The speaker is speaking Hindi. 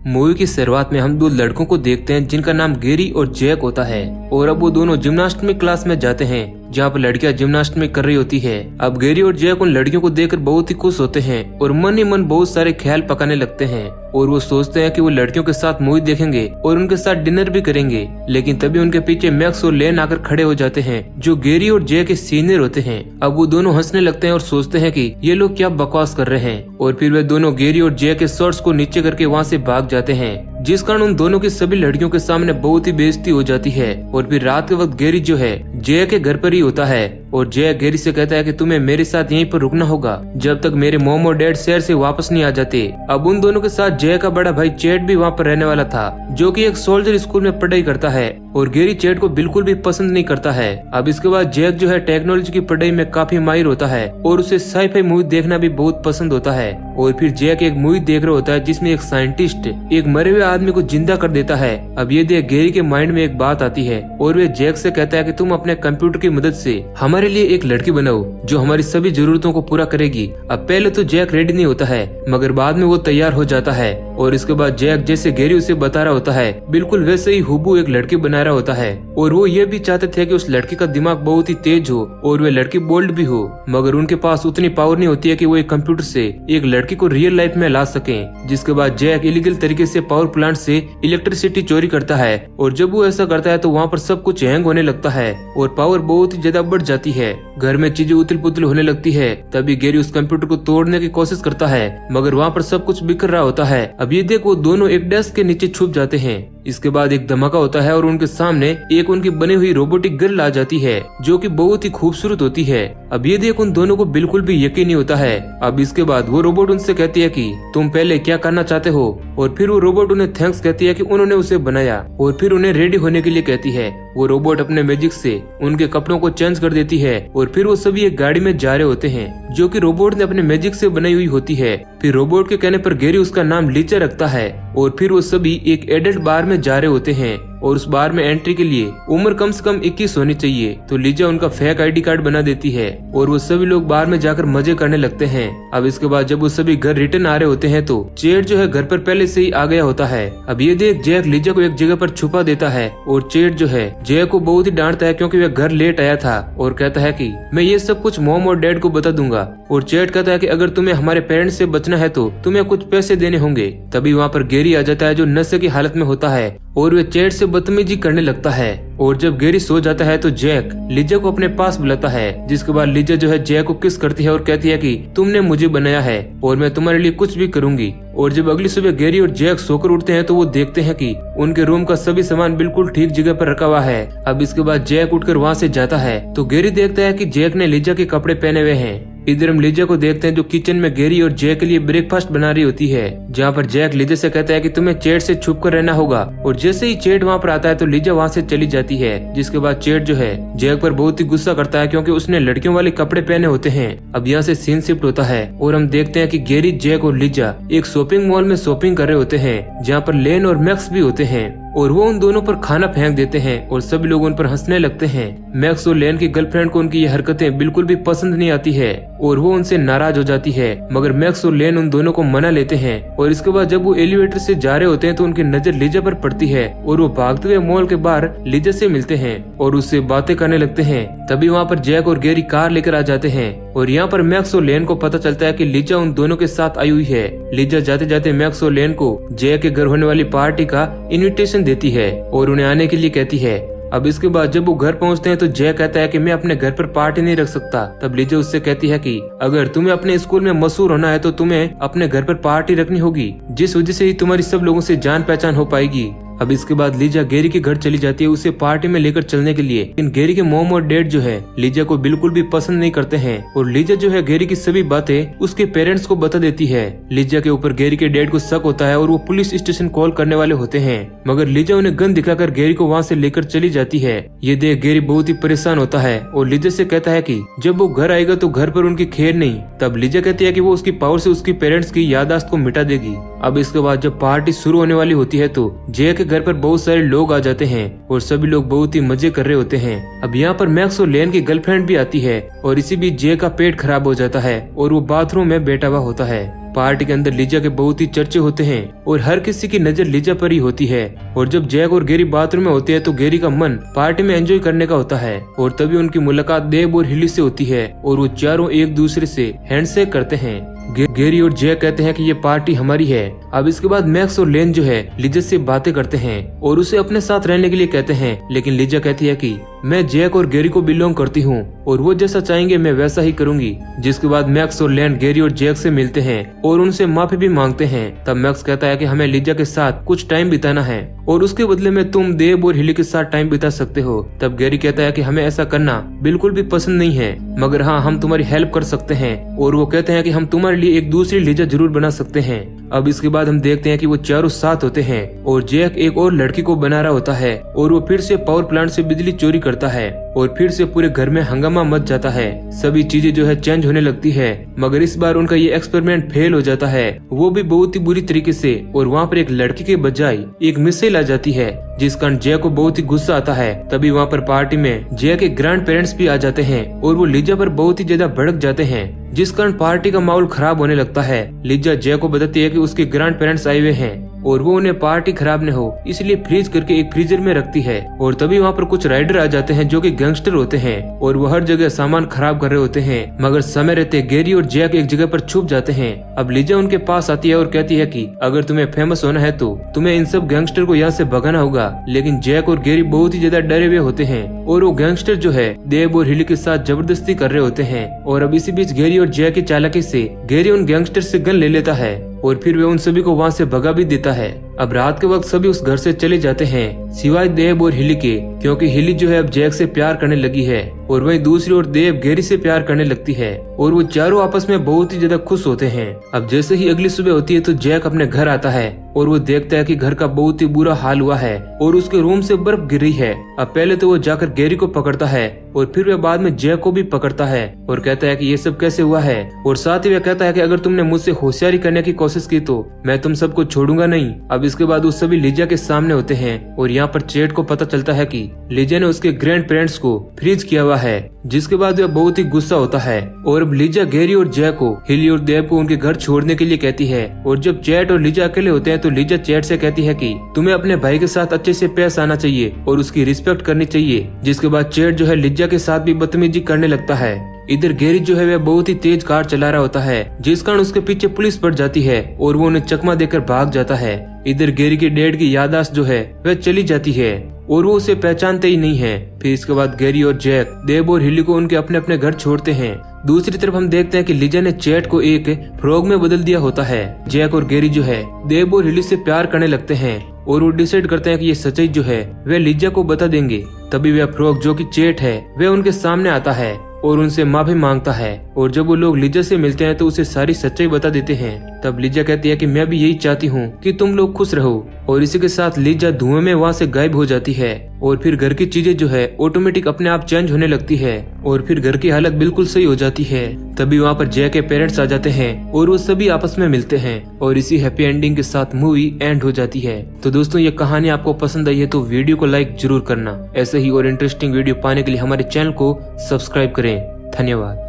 मूवी की शुरुआत में हम दो लड़कों को देखते हैं जिनका नाम गेरी और जैक होता है और अब वो दोनों जिम्नास्टिक क्लास में जाते हैं जहाँ पर लड़कियां जिम्नास्टिक कर रही होती है। अब गेरी और जैक उन लड़कियों को देखकर बहुत ही खुश होते हैं और मन ही मन बहुत सारे ख्याल पकाने लगते हैं और वो सोचते हैं कि वो लड़कियों के साथ मूवी देखेंगे और उनके साथ डिनर भी करेंगे। लेकिन तभी उनके पीछे मैक्स और लेन आकर खड़े हो जाते हैं जो गेरी और जैक के सीनियर होते हैं। अब वो दोनों हंसने लगते हैं और सोचते हैं कि ये लोग क्या बकवास कर रहे हैं और फिर वे दोनों गेरी और जैक के शर्ट्स को नीचे करके वहाँ से भाग जाते हैं, जिस कारण उन दोनों की सभी लड़कियों के सामने बहुत ही बेइज्जती हो जाती है। और फिर रात के वक्त गेरी जो है जैक के घर पर ही होता है और जैक गेरी से कहता है कि तुम्हें मेरे साथ यहीं पर रुकना होगा जब तक मेरे मॉम और डैड शहर से वापस नहीं आ जाते। अब उन दोनों के साथ जैक का बड़ा भाई चैट भी वहाँ पर रहने वाला था जो कि एक सोल्जर स्कूल में पढ़ाई करता है और गेरी चैट को बिल्कुल भी पसंद नहीं करता है। अब इसके बाद जैक जो है टेक्नोलॉजी की पढ़ाई में काफी माहिर होता है और उसे साई-फाई मूवी देखना भी बहुत पसंद होता है। और फिर जैक एक मूवी देख रहा होता है जिसमें एक साइंटिस्ट एक मरे हुए आदमी को जिंदा कर देता है। अब ये देख गेरी के माइंड में एक बात आती है और वे जैक से कहता है कि तुम अपने कंप्यूटर की मदद से हमारे लिए एक लड़की बनाओ जो हमारी सभी जरूरतों को पूरा करेगी। अब पहले तो जैक रेडी नहीं होता है मगर बाद में वो तैयार हो जाता है और इसके बाद जैक जैसे गेरी उसे बता रहा होता है बिल्कुल वैसे ही हुबहू एक लड़की बना रहा होता है और वो ये भी चाहते थे कि उस लड़की का दिमाग बहुत ही तेज हो और वे लड़की बोल्ड भी हो, मगर उनके पास उतनी पावर नहीं होती है कि वो एक कंप्यूटर से एक लड़की को रियल लाइफ में ला सकें। जिसके बाद जैक इलीगल तरीके से पावर प्लांट से इलेक्ट्रिसिटी चोरी करता है और जब वो ऐसा करता है तो वहाँ पर सब कुछ हैंग होने लगता है और पावर बहुत ही ज्यादा बढ़ जाती है। घर में चीजें उथल पुथल होने लगती है। तभी गेरी उस कंप्यूटर को तोड़ने की कोशिश करता है मगर वहाँ पर सब कुछ बिखर रहा होता है। अब ये देख वो दोनों एक डेस्क के नीचे छुप जाते हैं। इसके बाद एक धमाका होता है और उनके सामने एक उनकी बनी हुई रोबोटिक गर्ल आ जाती है जो कि बहुत ही खूबसूरत होती है। अब ये देख उन दोनों को बिल्कुल भी यकीन नहीं होता है। अब इसके बाद वो रोबोट उनसे कहती है कि तुम पहले क्या करना चाहते हो और फिर वो रोबोट उन्हें थैंक्स कहती है कि उन्होंने उसे बनाया और फिर उन्हें रेडी होने के लिए कहती है। वो रोबोट अपने मैजिक से उनके कपड़ों को चेंज कर देती है और फिर वो सभी एक गाड़ी में जा रहे होते हैं जो कि रोबोट ने अपने मैजिक से बनाई हुई होती है। फिर रोबोट के कहने पर गेरी उसका नाम लीचा रखता है और फिर वो सभी एक एडल्ट बार में जा रहे होते हैं और उस बार में एंट्री के लिए उम्र कम से कम 21 होनी चाहिए। तो लीजा उनका फेक आईडी कार्ड बना देती है और वो सभी लोग बार में जाकर मजे करने लगते हैं। अब इसके बाद जब वो सभी घर रिटर्न आ रहे होते हैं तो चेट जो है घर पर पहले से ही आ गया होता है। अब ये देख जैक लीजा को एक जगह पर छुपा देता है और चेट जो है जैक को बहुत ही डांटता है क्योंकि वह घर लेट आया था और कहता है कि मैं ये सब कुछ मॉम और डैड को बता दूंगा। और चेट कहता है कि अगर तुम्हें हमारे पेरेंट्स से बचना है तो तुम्हें कुछ पैसे देने होंगे। तभी वहाँ पर गेरी आ जाता है जो नशे की हालत में होता है और वे चेट से बदतमीजी करने लगता है। और जब गेरी सो जाता है तो जैक लीजा को अपने पास बुलाता है, जिसके बाद लीजा जो है जैक को किस करती है और कहती है कि तुमने मुझे बनाया है और मैं तुम्हारे लिए कुछ भी करूंगी। और जब अगली सुबह गेरी और जैक सोकर उठते हैं तो वो देखते हैं कि उनके रूम का सभी सामान बिल्कुल ठीक जगह पर रखा हुआ है। अब इसके बाद जैक उठकर वहाँ से जाता है तो गेरी देखता है कि जैक ने लीजा के कपड़े पहने हुए हैं। इधर हम लीजा को देखते हैं जो किचन में गेरी और जैक के लिए ब्रेकफास्ट बना रही होती है, जहाँ पर जैक लीजा से कहता है कि तुम्हें चेट से छुप कर रहना होगा। और जैसे ही चेट वहाँ पर आता है तो लीजा वहाँ से चली जाती है, जिसके बाद चेट जो है जैक पर बहुत ही गुस्सा करता है क्योंकि उसने लड़कियों वाले कपड़े पहने होते हैं। अब यहाँ से सीन शिफ्ट होता है और हम देखते हैं कि गेरी, जैक और लीजा एक शॉपिंग मॉल में शॉपिंग कर रहे होते हैं, जहाँ पर लेन और मैक्स भी होते हैं और वो उन दोनों पर खाना फेंक देते हैं और सभी लोग उन पर हंसने लगते हैं। मैक्स और लेन की गर्लफ्रेंड को उनकी ये हरकतें बिल्कुल भी पसंद नहीं आती है और वो उनसे नाराज हो जाती है, मगर मैक्स और लेन उन दोनों को मना लेते हैं। और इसके बाद जब वो एलिवेटर से जा रहे होते हैं तो उनकी नजर लीजा पर पड़ती है और वो भागते हुए मॉल के बाहर लीजा से मिलते हैं और उससे बातें करने लगते हैं। तभी वहाँ पर जैक और गेरी कार लेकर आ जाते हैं और यहाँ पर मैक्स और लेन को पता चलता है कि लीजा उन दोनों के साथ आई हुई है। लीजा जाते जाते मैक्स और लेन को जैक के घर होने वाली पार्टी का इनविटेशन देती है और उन्हें आने के लिए कहती है। अब इसके बाद जब वो घर पहुंचते हैं तो जैक कहता है कि मैं अपने घर पर पार्टी नहीं रख सकता। तब लीजा उससे कहती है कि अगर तुम्हें अपने स्कूल में मशहूर होना है तो तुम्हें अपने घर पर पार्टी रखनी होगी, जिस वजह से ही तुम्हारी सब लोगों से जान पहचान हो पाएगी। अब इसके बाद लीजा गेरी के घर चली जाती है उसे पार्टी में लेकर चलने के लिए। लेकिन गेरी के मॉम और डैड जो है लीजा को बिल्कुल भी पसंद नहीं करते हैं और लीजा जो है गेरी की सभी बातें उसके पेरेंट्स को बता देती है। लीजा के ऊपर गेरी के डैड को शक होता है और वो पुलिस स्टेशन कॉल करने वाले होते हैं, मगर लीजा उन्हें गन दिखाकर गेरी को वहाँ से लेकर चली जाती है। ये देख गेरी बहुत ही परेशान होता है और लीजा से कहता है कि जब वो घर आएगा तो घर पर उनकी खैर नहीं। तब लीजा कहती है कि वो उसकी पावर से उसकी पेरेंट्स की याददाश्त को मिटा देगी। अब इसके बाद जब पार्टी शुरू होने वाली होती है तो जय के घर पर बहुत सारे लोग आ जाते हैं और सभी लोग बहुत ही मजे कर रहे होते हैं। अब यहाँ पर मैक्स और लेन की गर्लफ्रेंड भी आती है और इसी बीच जय का पेट खराब हो जाता है और वो बाथरूम में बैठा हुआ होता है। पार्टी के अंदर लिजा के बहुत ही चर्चे होते हैं और हर किसी की नजर लिजा पर ही होती है। और जब जैक और गेरी बाथरूम में होते हैं तो गेरी का मन पार्टी में एंजॉय करने का होता है और तभी उनकी मुलाकात देब और हिली से होती है और वो चारों एक दूसरे से हैंडशेक करते हैं। गेरी और जैक कहते हैं कि ये पार्टी हमारी है। अब इसके बाद मैक्स और लेन जो है लिजा से बातें करते हैं और उसे अपने साथ रहने के लिए कहते हैं, लेकिन लिजा कहती है कि मैं जैक और गेरी को बिलोंग करती हूँ और वो जैसा चाहेंगे मैं वैसा ही करूंगी। जिसके बाद मैक्स और लेन गेरी और जैक से मिलते हैं और उनसे माफी भी मांगते हैं। तब मैक्स कहता है कि हमें लिजा के साथ कुछ टाइम बिताना है और उसके बदले में तुम देब और हिली के साथ टाइम बिता सकते हो। तब गेरी कहता है कि हमें ऐसा करना बिल्कुल भी पसंद नहीं है, मगर हाँ हम तुम्हारी हेल्प कर सकते हैं और वो कहते हैं कि हम तुम्हारे लिए एक दूसरी लिजा जरूर बना सकते हैं। अब इसके बाद हम देखते हैं कि वो चारों साथ होते हैं और जैक एक और लड़की को बना रहा होता है और वो फिर से पावर प्लांट से बिजली चोरी करता है और फिर से पूरे घर में हंगामा मच जाता है। सभी चीजें जो है चेंज होने लगती है, मगर इस बार उनका ये एक्सपेरिमेंट फेल हो जाता है, वो भी बहुत ही बुरी तरीके से। और वहाँ पर एक लड़की के बजाय एक मिसाइल आ जाती है जिस कारण जैक को बहुत ही गुस्सा आता है। तभी वहाँ पर पार्टी में जैक के ग्रैंड पेरेंट्स भी आ जाते हैं और वो लिजा पर बहुत ही ज्यादा भड़क जाते हैं, जिस कारण पार्टी का माहौल खराब होने लगता है। लिजा जैक को बताती है कि उसके ग्रैंड पेरेंट्स आए हुए हैं और वो उन्हें पार्टी खराब न हो इसलिए फ्रीज करके एक फ्रीजर में रखती है। और तभी वहाँ पर कुछ राइडर आ जाते हैं जो कि गैंगस्टर होते हैं और वो हर जगह सामान खराब कर रहे होते हैं, मगर समय रहते गेरी और जैक एक जगह पर छुप जाते हैं। अब लिजा उनके पास आती है और कहती है कि अगर तुम्हें फेमस होना है तो तुम्हें इन सब गैंगस्टर को यहाँ से भगाना होगा। लेकिन जैक और गेरी बहुत ही ज्यादा डरे हुए होते हैं और वो गैंगस्टर जो है देब और हिली के साथ जबरदस्ती कर रहे होते हैं। और अब इसी बीच गेरी और जैक की चालाकी से गेरी उन गैंगस्टर से गन ले लेता है और फिर वे उन सभी को वहाँ से भगा भी देता है। अब रात के वक्त सभी उस घर से चले जाते हैं सिवाय देब और हिली के, क्योंकि हिली जो है अब जैक से प्यार करने लगी है और वहीं दूसरी ओर देब गेरी से प्यार करने लगती है और वो चारों आपस में बहुत ही ज्यादा खुश होते हैं। अब जैसे ही अगली सुबह होती है तो जैक अपने घर आता है और वो देखता है कि घर का बहुत ही बुरा हाल हुआ है और उसके रूम से बर्फ गिर रही है। अब पहले तो वो जाकर गेरी को पकड़ता है और फिर वह बाद में जैक को भी पकड़ता है और कहता है कि ये सब कैसे हुआ है। और साथ ही वह कहता है कि अगर तुमने मुझसे होशियारी करने की कोशिश की तो मैं तुम सबको छोड़ूंगा नहीं। अब इसके बाद वो सभी लिजा के सामने होते हैं और यहाँ पर चेट को पता चलता है कि लिजा ने उसके ग्रैंड पेरेंट्स को फ्रीज किया हुआ है, जिसके बाद वह बहुत ही गुस्सा होता है। और अब लिजा गेरी और जैक को हिली और देब को उनके घर छोड़ने के लिए कहती है। और जब चैट और लिजा अकेले होते हैं तो लिजा चैट से कहती है कि तुम्हें अपने भाई के साथ अच्छे से पेश आना चाहिए और उसकी रिस्पेक्ट करनी चाहिए। जिसके बाद चैट जो है लिजा के साथ भी बदतमीजी करने लगता है। इधर गेरी जो है वह बहुत ही तेज कार चला रहा होता है, जिस कारण उसके पीछे पुलिस पड़ जाती है और वो उन्हें चकमा देकर भाग जाता है। इधर गेरी के डैड की याददाश्त जो है वह चली जाती है और वो उसे पहचानते ही नहीं है। फिर इसके बाद गेरी और जैक देब और हिली को उनके अपने अपने घर छोड़ते हैं। दूसरी तरफ हम देखते हैं कि लिजा ने चैट को एक फ्रॉग में बदल दिया होता है। जैक और गेरी जो है देब और हिली से प्यार करने लगते हैं और वो डिसाइड करते हैं कि ये सच्चाई जो है वह लिजा को बता देंगे। तभी वह फ्रॉग जो कि चैट है वह उनके सामने आता है और उनसे माफी मांगता है। और जब वो लोग लिजा से मिलते हैं तो उसे सारी सच्चाई बता देते हैं। तब लिजा कहती है कि मैं भी यही चाहती हूँ कि तुम लोग खुश रहो। और इसी के साथ लिजा धुएं में वहाँ से गायब हो जाती है और फिर घर की चीजें जो है ऑटोमेटिक अपने आप चेंज होने लगती है और फिर घर की हालत बिल्कुल सही हो जाती है। तभी वहाँ पर जैक के पेरेंट्स आ जाते हैं और वो सभी आपस में मिलते हैं और इसी हैप्पी एंडिंग के साथ मूवी एंड हो जाती है। तो दोस्तों ये कहानी आपको पसंद आई है तो वीडियो को लाइक जरूर करना। ऐसे ही और इंटरेस्टिंग वीडियो पाने के लिए हमारे चैनल को सब्सक्राइब करें। धन्यवाद।